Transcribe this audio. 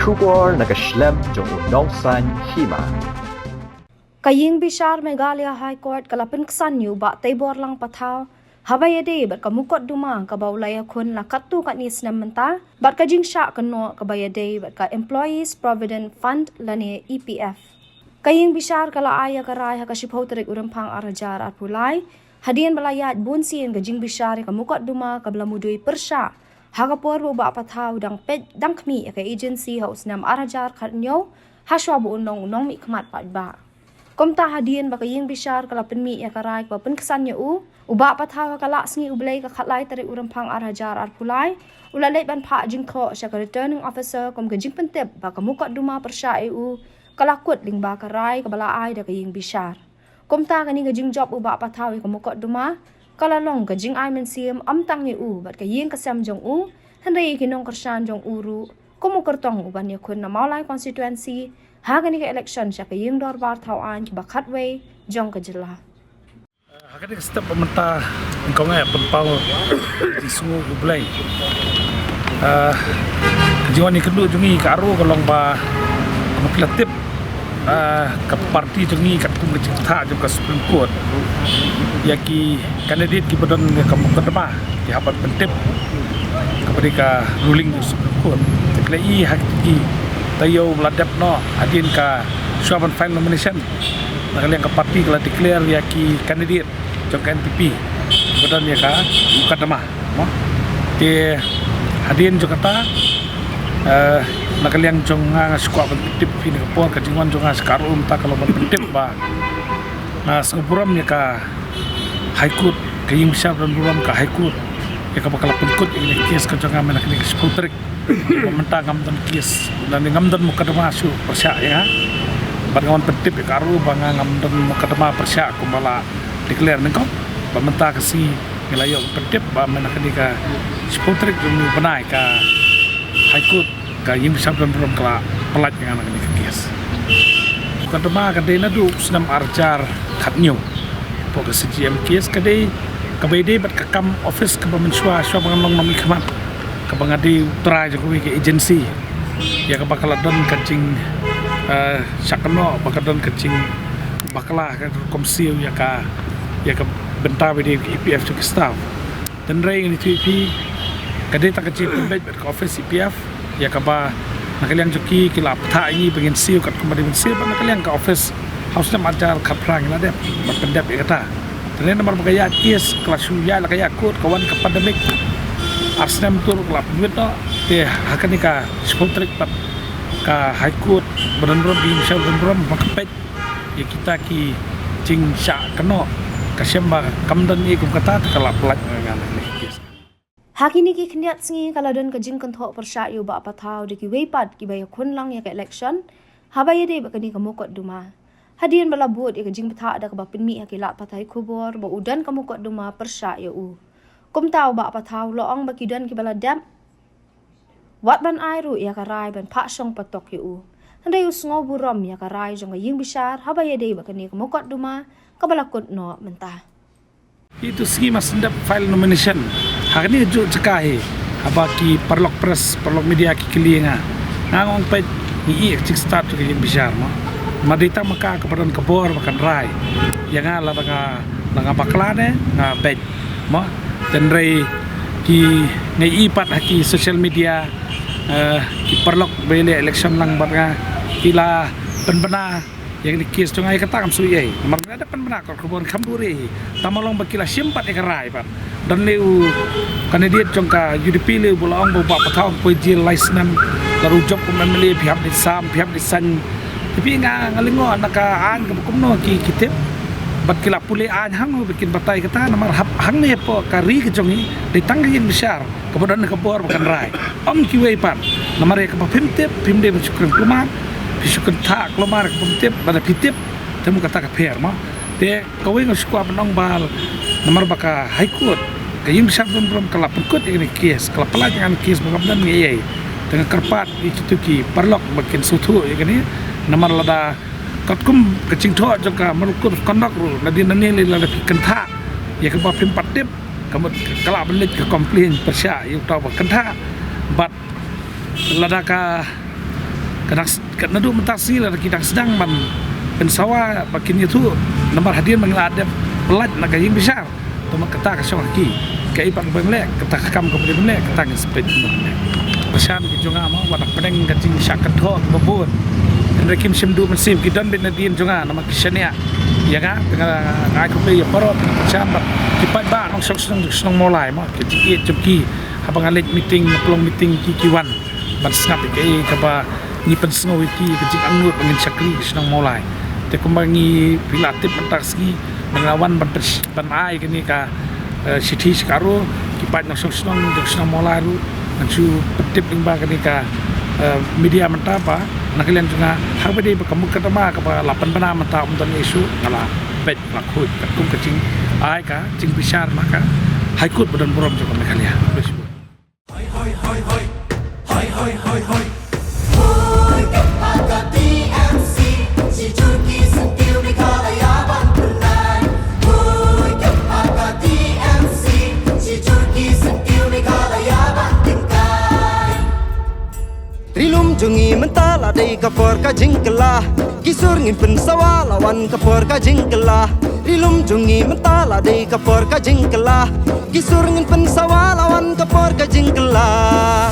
Kubor nakaslem jong unongsan hima. Kaying Bishar Meghalaya High Court kalapin ksanyu ba taybor lang pathaw habayade bat kamukot dumang kabaulaya kun lakatu kat ni snam menta bat kajing sya kano kabayade bat ka Employees Provident Fund lani EPF. Kaying Bishar kala aya karay hakashipho tarik urampang arajar at pulay hadian balayat bunsin kajing Bishar kamukot duma kablamudui persya hagapor ba pathaw dang ped dang kmi ka agency haus nam arajar khatnyo haswa bu unong mi khmat pat ba. Komta hadian bakaying Bishar kalapin mi ya karay pa penksan nya uba pathaw kala sngi ublay ka khatlay tarik urampang arajar at pulay ulalay ban pha jingkho sya ka returning officer kom ka jingpen tep ba kamukot duma persya kalakut lingba karay kabala ay da kaying Bishar. Komta kani ka jing job uba pathaw kamukot duma kalalong ka jing ay mensiam amtang ni bat kaying kasam jong handay kinong kersan jong uru kumukertong uban ya kun na Maulay constituency hagani ka election siya kaying dorbar tawaan ki bakatway jong ka jila. Hagani ka step pemerintah engkau ngaya penpau di sungu ublay. Kejiwan ni kedua jungi ka aru kalong ba makilatip ka parti jungi kat kum kecita jong ka Supreme Court. Yaki kandidat ki badan ka mukadama ki habat pentip kepada ka ruling di Supreme Court. Teklai hakiki tayo meladap no adin ka Swaban Final Nomination nakaliang ka parti kala declare yaki kandidat jong ka NPP badan ya ka mukadama no te adin jong kata nakaliang jong nga squad pentip ini ka pon ka jingwan jong nga sekarum ta kalau pentip ba na senguram ya ka High Court kaying Bishar dan buram ka High Court ya ka bakal penkut ini kes ka jong nga nakaliang seputrik pemerintah ngamdan kis dan ngamdan mukadama su persya ya bangawan pentip karu banga ngamdan mukadama persya kumala declare nengko pemerintah kasi ngelayo pentip ba menakani ka sputrik dulu benai ka High Court ka yim sabdan belum kala pelat yang anak ini kis mukadama kadena du senam arjar khatnyo pok CGM kis kadai kabede bat kakam office ka pemensua swa bangamong mami khamat kabangadi utara Jokowi ke agensi ya kabakaladon kacing sakno bakadon kacing bakala ka komsil ya ka bentar di EPF ke staff dan rai ni TP kadai tak kacing pembet ke office EPF ya kaba nakaliang joki kilap tha ini pengen siu kat kembali mensiu nakaliang ke office house nam ajar kaprang la dep pendep ya kata dan nomor bagaya kes kelas ya la kaya kut kawan ke pandemik Arsnam tur kelap duit no te hakani ka sputrik pat ka High Court berenrom di Indonesia berenrom makapet ya kita ki cing sya keno kasyamba kamdan ni kum kata kalap pelat ngan ni Hakini ki khniat sngi kaladon ka jing kanthok persya yu ba pathaw de ki weipat ki bay khun lang ya ka election habayade ba kani kamukot duma hadian bala buat ya ka jing patha ada ka ba pinmi ya ki lat pathai kubor ba udan kamukot duma persya yu kum taw ba pathaw loong bakidan ki baladam wat ban airu ya karay ban pha song patok yu handay usngo buram ya karay jong ying Bishar habayade ba kani kamukot duma kabalakot no mentah itu segi masendap file nomination hari ni ju cekahi abaki perlok press perlok media ki kelinga ngong pet ni cik start ke ying Bishar no madita maka kepadan kebor makan rai yang ala nga baklane nga bet mo dan rai ki ngai ipat haki social media ki perlok bele election lang barga kila penbena yang di kes tungai kata kam suyai nomor ada penbena kor kebon kamburi tamalong bakila simpat ekarai pan dan leu kandidat jongka UDP le bulaong bawa patau pejil license lalu job kumemeli pihak di san tapi ngalingo naka an kumno ki kitip bat kila pule an hang bikin batai kata nomor hang ne po kari ke jongi ditangin Bishar kemudian ke bor bukan rai om kiwei pan nomor ya ke pimtip pimde syukur kelumar syukur tak kelumar ke pimtip pada pitip temu kata ke per ma te kowe ngusku penong bal nomor baka High Court kayim Bishar belum kala pekut ini kes kala pelajangan kes bukan ngiyai dengan kerpat itu ki perlok makin sutu ya kan nomor lada katkum kecing tho jaka merukut kondak ru nadi nani le la kentha ya ke bapim patip kamu kala belit ke komplain persya yu taw kentha bat ladaka kadang duk mentasi lah kita sedang pensawa bakin itu nomor hadiah mengeladap pelat nak yang besar teman kata kasih lagi kai pak bemlek kata kam ke bemlek kata ngespet bemlek pesan ki jonga mau wadak pedeng kacing syakat ho babun rekim simdu mesim kidan bin nadien jonga nama kisania ya kan ngai ko pe parot pesan kipat ba nong sok molai ma ki jemki abang alik meeting pelong meeting kikiwan ban snap kai kaba ni pensengau iki kecik angut pengin syakri senang mulai te kumbangi pilatif mentasi melawan ban ai kini ka sithi sekaro kipat nak senang mulai ru anju petip ing ba kini ka media menta ba nakalian juga habade bekamu ketama ka lapan bana menta untan isu kala bet lakut katung kecing ai ka cing besar maka haikut badan borom juga nakalian hoi Rilum jungi mentala dei kapor ka jingkelah kisur ngin pensawa lawan kapor ka jingkelah Rilum jungi mentala dei kapor ka jingkelah kisur ngin pensawa lawan kapor ka jingkelah